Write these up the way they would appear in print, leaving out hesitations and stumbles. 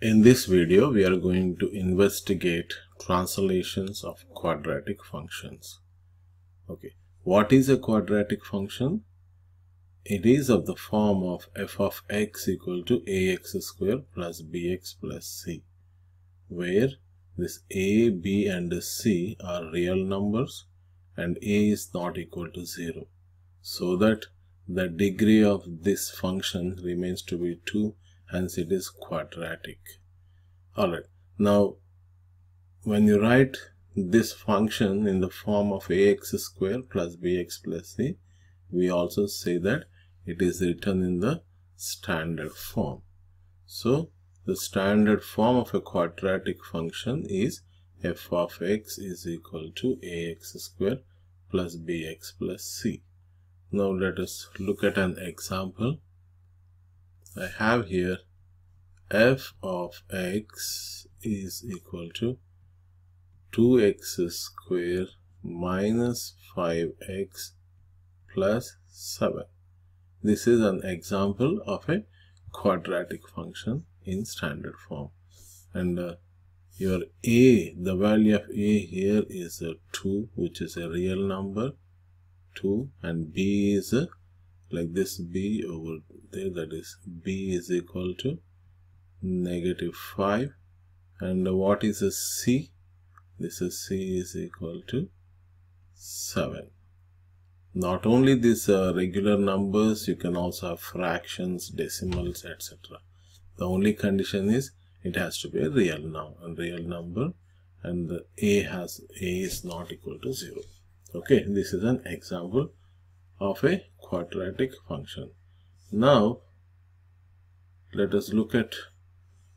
In this video, we are going to investigate translations of quadratic functions. Okay, what is a quadratic function? It is of the form of f of x equal to ax square plus bx plus c, where this a, b and c are real numbers and a is not equal to 0, so that the degree of this function remains to be 2, hence it is quadratic. Alright, now when you write this function in the form of ax square plus bx plus c, we also say that it is written in the standard form. So the standard form of a quadratic function is f of x is equal to ax square plus bx plus c. Now let us look at an example. I have here f of x is equal to 2x square minus 5x plus 7. This is an example of a quadratic function in standard form. And your a, the value of a here is 2, which is a real number, 2, and b is like this b over there, that is b is equal to negative 5. And what is a c? This is c is equal to 7. Not only these regular numbers, you can also have fractions, decimals, etc. The only condition is it has to be a real number, and the a is not equal to 0. Okay, this is an example of a quadratic function. Now let us look at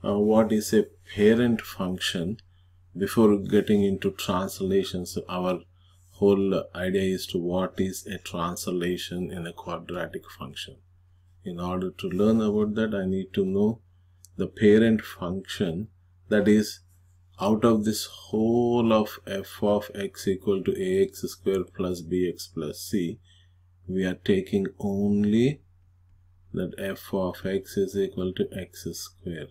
what is a parent function. Before getting into translations, our whole idea is to what is a translation in a quadratic function. In order to learn about that, I need to know the parent function, that is, out of this whole of f of x equal to ax square plus bx plus c, we are taking only that f of x is equal to x square.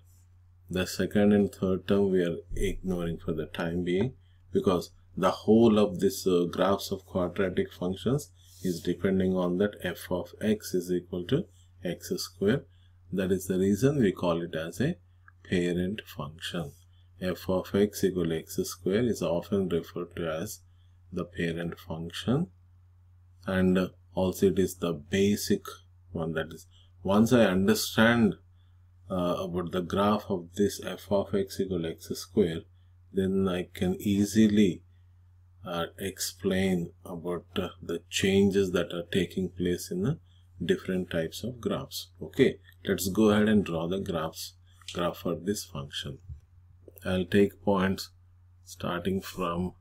The second and third term we are ignoring for the time being, because the whole of this graphs of quadratic functions is depending on that f of x is equal to x square. That is the reason we call it as a parent function. F of x equal to x square is often referred to as the parent function, and also it is the basic one. That is, once I understand about the graph of this f of x equal to x square, then I can easily explain about the changes that are taking place in the different types of graphs. Okay, let's go ahead and draw the graph for this function. I'll take points starting from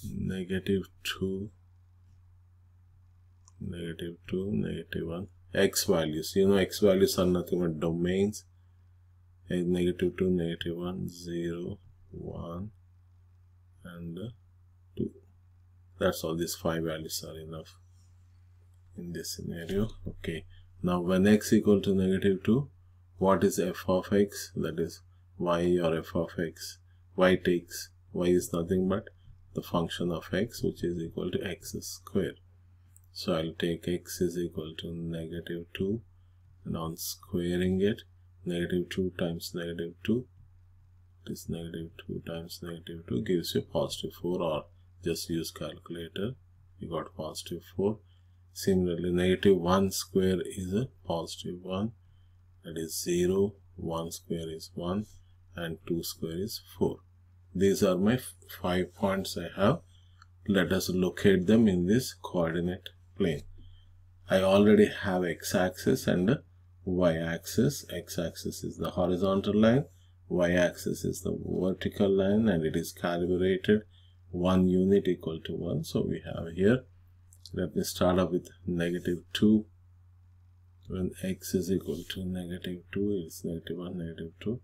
-2, -2, -1. X values, you know, x values are nothing but domains. -2, -1, 0, 1 and 2. That's all. These 5 values are enough in this scenario. Okay, now when x equal to -2, what is f of x? That is y or f of x. Y is nothing but the function of x, which is equal to x square. So I'll take x is equal to -2, and on squaring it, -2 times -2, this -2 times -2 gives you +4, or just use calculator, you got +4. Similarly, -1 square is a +1, that is 0, 1 square is 1, and 2 square is 4. These are my 5 points I have. Let us locate them in this coordinate plane. I already have x-axis and y-axis. X-axis is the horizontal line, y-axis is the vertical line, and it is calibrated 1 unit equal to 1. So we have here, let me start off with -2. When x is equal to -2, it's -1, -2.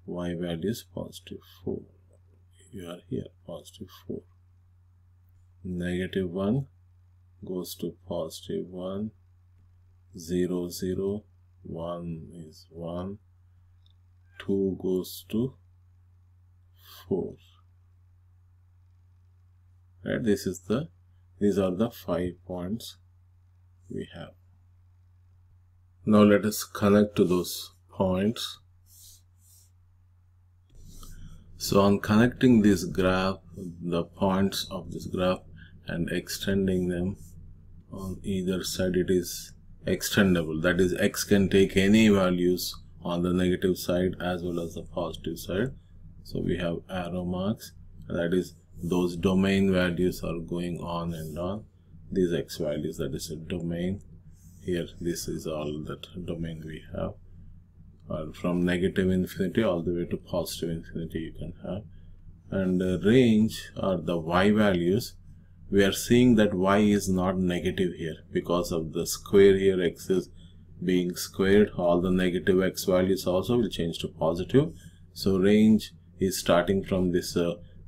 Y value is +4. You are here, +4. -1 goes to +1, 0, 0, 1 is 1, 2 goes to 4. Right? These are the 5 points we have. Now let us connect to those points. So on connecting this graph, the points of this graph, and extending them on either side, it is extendable. That is, x can take any values on the negative side as well as the positive side. So we have arrow marks, that is, those domain values are going on and on. These x values, that is a domain. Here, this is all that domain we have. From negative infinity all the way to positive infinity you can have. And range are the y values. We are seeing that y is not negative here because of the square here. X is being squared. All the negative x values also will change to positive. So range is starting from this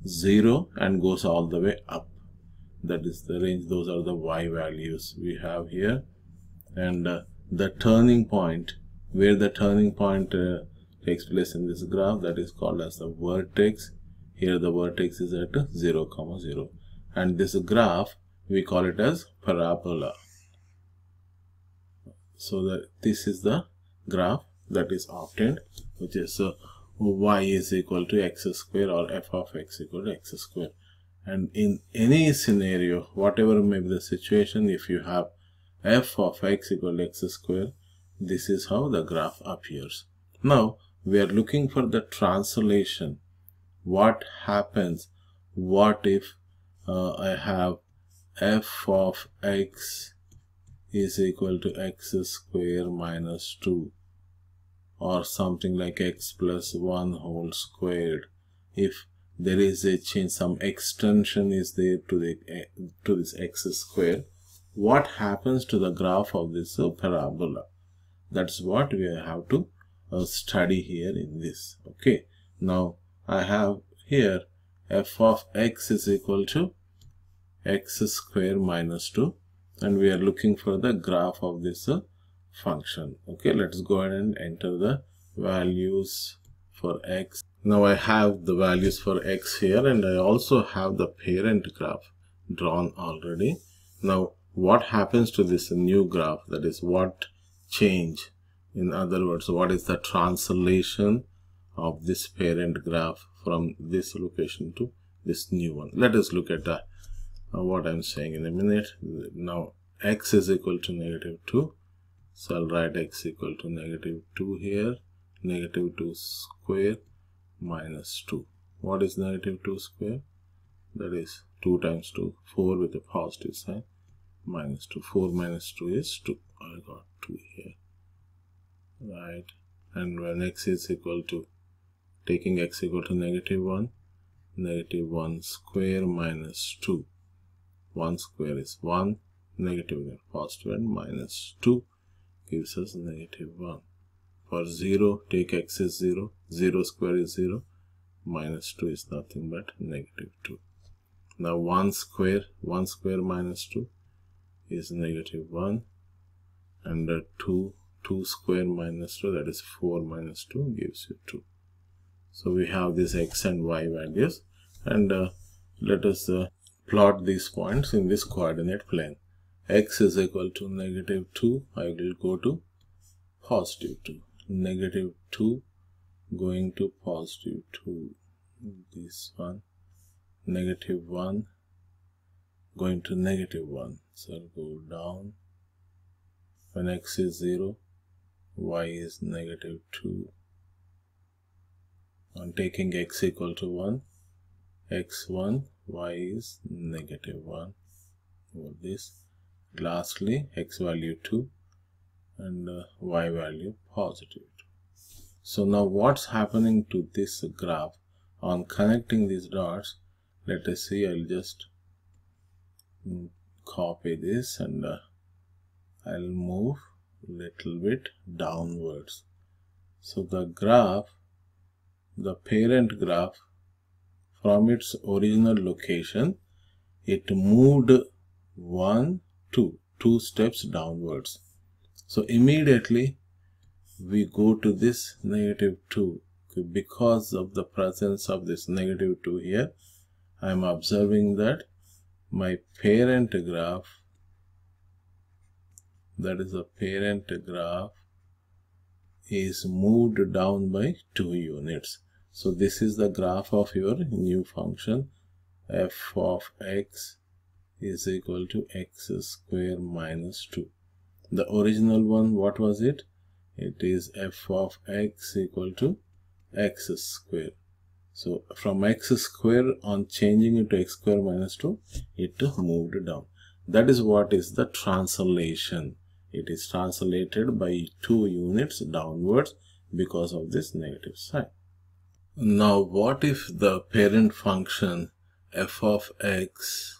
0 and goes all the way up. That is the range. Those are the y values we have here. And the turning point, where the turning point takes place in this graph, that is called as the vertex. Here the vertex is at 0, 0. And this graph, we call it as parabola. So that this is the graph that is obtained, which is y is equal to x square, or f of x equal to x square. And in any scenario, whatever may be the situation, if you have f of x equal to x square, this is how the graph appears. Now we are looking for the translation. What happens? What if I have f of x is equal to x square minus 2, or something like x plus 1 whole squared? If there is a change, some extension is there to this x square, what happens to the graph of this parabola? That's what we have to study here in this. Okay, now I have here f of x is equal to x square minus 2, and we are looking for the graph of this function. Okay, let's go ahead and enter the values for x. Now I have the values for x here, and I also have the parent graph drawn already. Now what happens to this new graph? That is, what change? In other words, what is the translation of this parent graph from this location to this new one? Let us look at what I'm saying in a minute. Now x is equal to negative 2, so I'll write x equal to negative 2 here, negative 2 square minus 2. What is negative 2 square? That is 2 times 2, 4 with a positive sign, minus 2. 4 minus 2 is 2. I got 2 here, right? And when x is equal to, taking x equal to negative 1, negative 1 square minus 2. 1 square is 1, negative and positive, and minus 2 gives us negative 1. For 0, take x is 0, 0 square is 0, minus 2 is nothing but negative 2. Now 1 square minus 2 is negative 1, and 2 square minus 2, that is 4 minus 2, gives you 2. So we have these x and y values, and let us plot these points in this coordinate plane. X is equal to negative 2, I will go to positive 2, negative 2 going to positive 2, this one, negative 1 going to negative 1, so I'll go down. When x is 0, y is negative 2. On taking x equal to 1, x1, y is negative 1 over this. Lastly, x value 2 and y value positive 2. So now what's happening to this graph? On connecting these dots, let us see. I'll just copy this and I'll move little bit downwards. So the graph, the parent graph, from its original location, it moved 2 steps downwards. So immediately we go to this negative 2 because of the presence of this negative 2 here, I am observing that my parent graph, that is the parent graph, is moved down by 2 units. So this is the graph of your new function f of x is equal to x square minus 2. The original one, what was it? It is f of x equal to x square. So from x square, on changing it to x square minus 2, it moved down. That is what is the translation. It is translated by 2 units downwards because of this negative sign. Now what if the parent function f of x,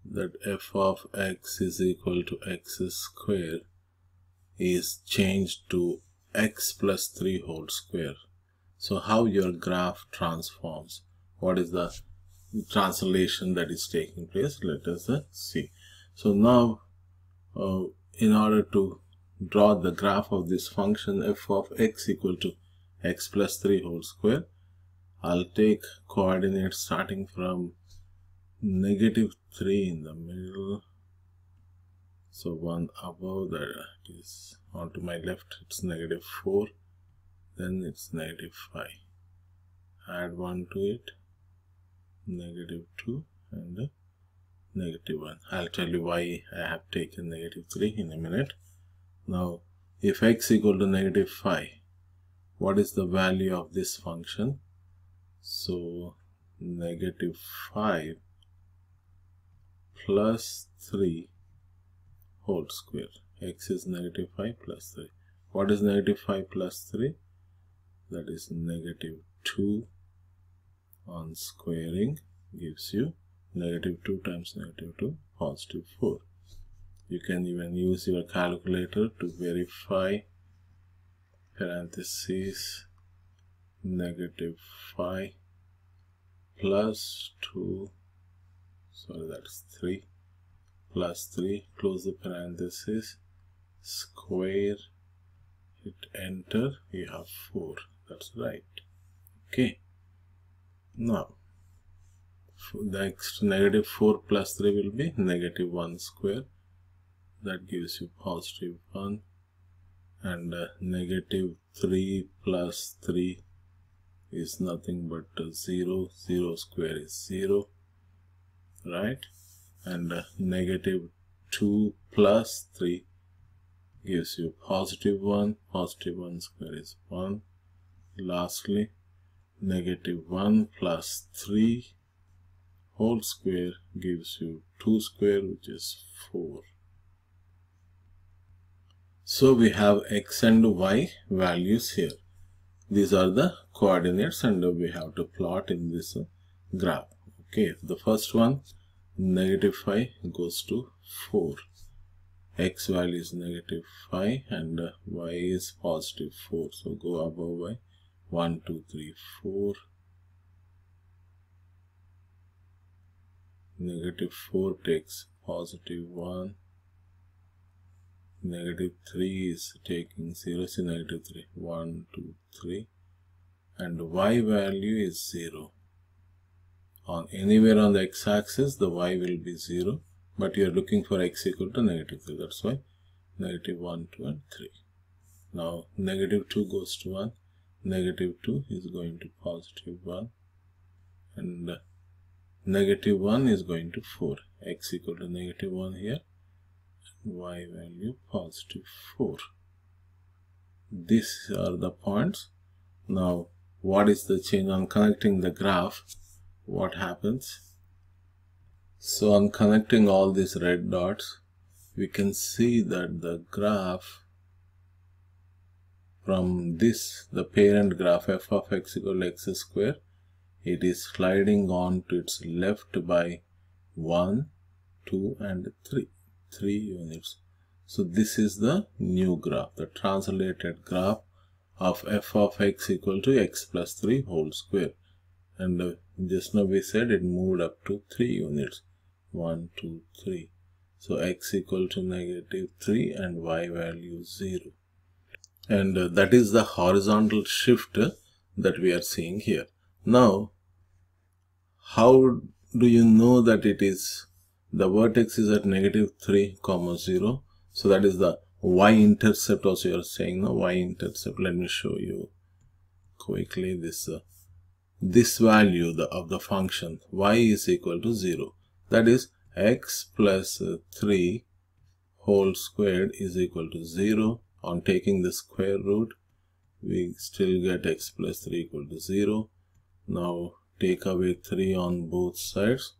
that f of x is equal to x square, is changed to x plus 3 whole square? So how your graph transforms? What is the translation that is taking place? Let us see. So now in order to draw the graph of this function f of x equal to x plus 3 whole square, I'll take coordinates starting from -3 in the middle. So one above that is onto my left, it's -4, then it's -5. Add 1 to it, -2 and -1. I'll tell you why I have taken -3 in a minute. Now, if x equal to -5, what is the value of this function? So, -5 plus 3 whole square. X is -5 plus 3. What is -5 plus 3? That is -2 on squaring gives you -2 times -2, positive 4. You can even use your calculator to verify. Parentheses -5 plus 2, sorry, that's 3, plus 3, close the parenthesis, square, hit enter, you have 4. That's right. Okay. Now, next, -4 plus 3 will be -1 square. That gives you positive 1. And -3 plus 3 is nothing but 0. 0 square is 0. Right? And -2 plus 3 gives you positive 1. Positive 1 square is 1. Lastly, -1 plus 3 whole square gives you 2 square, which is 4. So we have x and y values here. These are the coordinates and we have to plot in this graph. Okay, the first one, -5 goes to 4. X value is -5 and y is positive 4. So go above by 1, 2, 3, 4. -4 takes positive 1. -3 is taking 0, so -3. 1, 2, 3. And y value is 0. On anywhere on the x-axis, the y will be 0. But you are looking for x equal to -3. That's why -1, 2, and 3. Now, -2 goes to 1. -2 is going to positive 1. And -1 is going to 4. X equal to -1 here. Y value positive 4. These are the points. Now, what is the change on connecting the graph? What happens? So on connecting all these red dots, we can see that the graph from this, the parent graph f of x equal to x square, it is sliding on to its left by 1, 2, and 3. 3 units. So this is the new graph, the translated graph of f of x equal to x plus 3 whole square. And just now we said it moved up to 3 units. 1, 2, 3. So x equal to -3 and y value 0. and that is the horizontal shift that we are seeing here. Now, how do you know that it is the vertex is at -3, 0? So that is the y-intercept also you are saying, no? Y-intercept. Let me show you quickly this value of the function y is equal to 0. That is x plus 3 whole squared is equal to 0. On taking the square root, we still get x plus 3 equal to 0. Now take away 3 on both sides.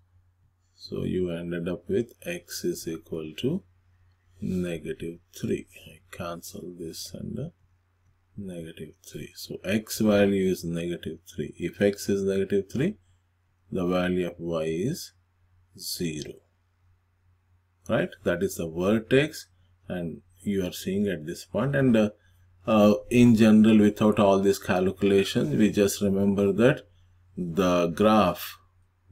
So you ended up with x is equal to -3. I cancel this and -3. So x value is -3. If x is -3, the value of y is 0. Right? That is the vertex, and you are seeing at this point. And in general, without all these calculations, we just remember that the graph,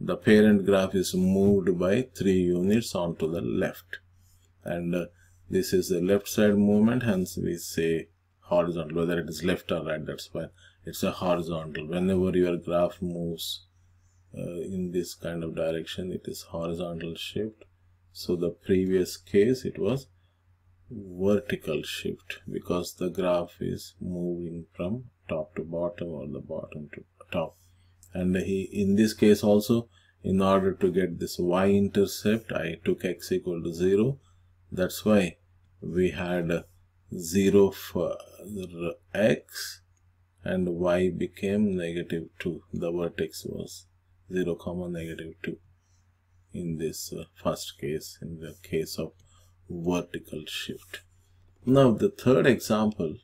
the parent graph, is moved by 3 units onto the left, and this is the left side movement, hence we say horizontal. Whether it is left or right, that's fine. It's a horizontal. Whenever your graph moves in this kind of direction, it is horizontal shift. So the previous case, it was vertical shift, because the graph is moving from top to bottom or the bottom to top. And in this case also, in order to get this y-intercept, I took x equal to 0. That's why we had 0 for x and y became -2. The vertex was 0, -2 in this first case, in the case of vertical shift. Now the third example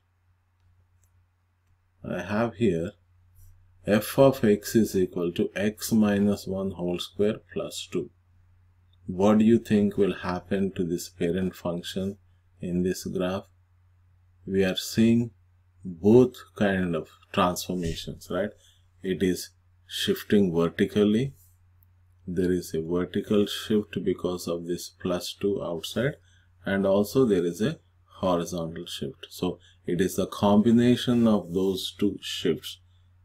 I have here, f of x is equal to x minus 1 whole square plus 2. What do you think will happen to this parent function in this graph? We are seeing both kind of transformations, right? It is shifting vertically. There is a vertical shift because of this +2 outside, and also there is a horizontal shift. So it is the combination of those two shifts,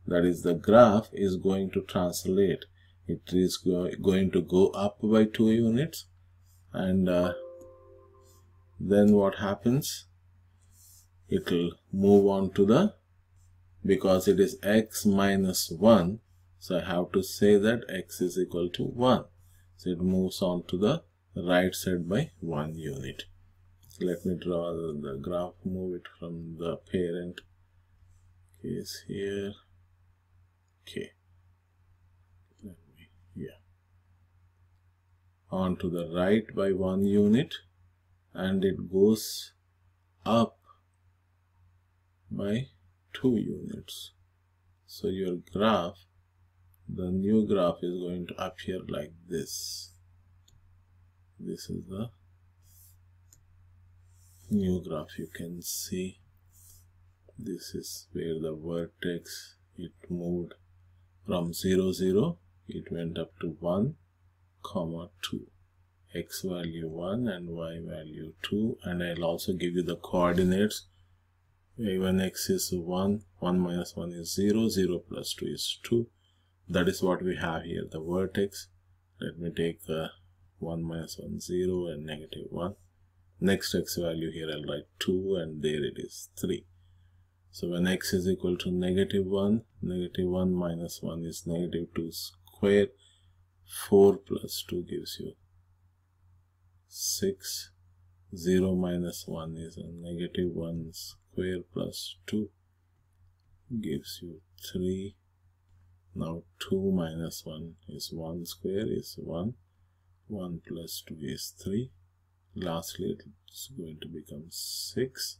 that is, the graph is going to translate. It is going to go up by 2 units, and then what happens? It will move on to the, because it is x minus 1, so I have to say that x is equal to 1. So it moves on to the right side by 1 unit. So let me draw the graph, move it from the parent case here. Okay. On to the right by 1 unit, and it goes up by 2 units. So your graph, the new graph, is going to appear like this. This is the new graph. You can see this is where the vertex, it moved from 0, 0, it went up to 1, 2. X value 1 and y value 2, and I'll also give you the coordinates. When x is 1, 1 minus 1 is 0, 0 plus 2 is 2. That is what we have here, the vertex. Let me take 1 minus 1, 0, and -1. Next x value here I'll write 2, and there it is 3. So when x is equal to -1, -1 minus 1 is -2 square. 4 plus 2 gives you 6. 0 minus 1 is a -1 square plus 2 gives you 3. Now 2 minus 1 is 1 square is 1. 1 plus 2 is 3. Lastly, it's going to become 6.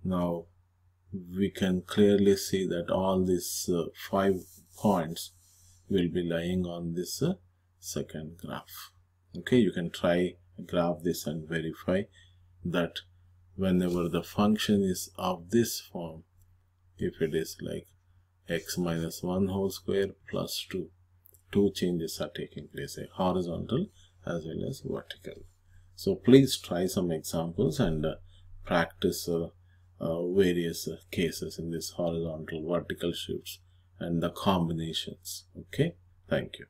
Now we can clearly see that all these 5 points will be lying on this second graph. Okay, you can try graph this and verify that whenever the function is of this form, if it is like x minus 1 whole square plus 2, two changes are taking place, a horizontal as well as vertical. So please try some examples and practice various cases in this horizontal vertical shifts and the combinations. Okay, thank you.